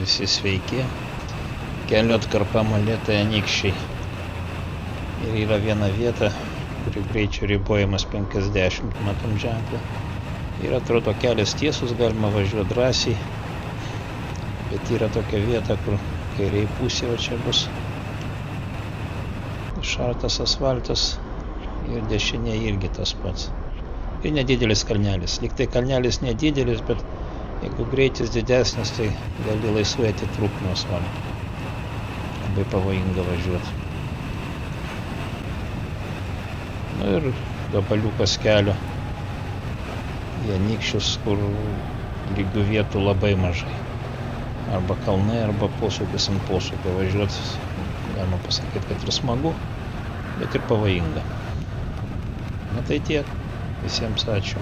Visi sveiki. Kelio atkarpa Molėtai Anykščiai. Ir yra viena vieta, kuri greičio ribojimas 50, matom ženklą. Ir atrodo kelias tiesus, galima važiuoti drąsiai. Bet yra tokia vieta, kur kairiai pusė, o čia bus išartas asfaltas. Ir dešinė irgi tas pats. Ir nedidelis kalnelis. Lyg tai kalnelis nedidelis, bet jeigu greitis didesnis, tai gali laisvai atitrūkti nuo asfalto. Labai pavojinga važiuoti. Nu ir gabaliukas kelio į Anykščius, kur lygių vietų labai mažai. Arba kalnai, arba posūkis ant posūkio važiuoti. Galima pasakyti, kad ir smagu, bet ir pavojinga. Na tai tiek. Visiems ačiū.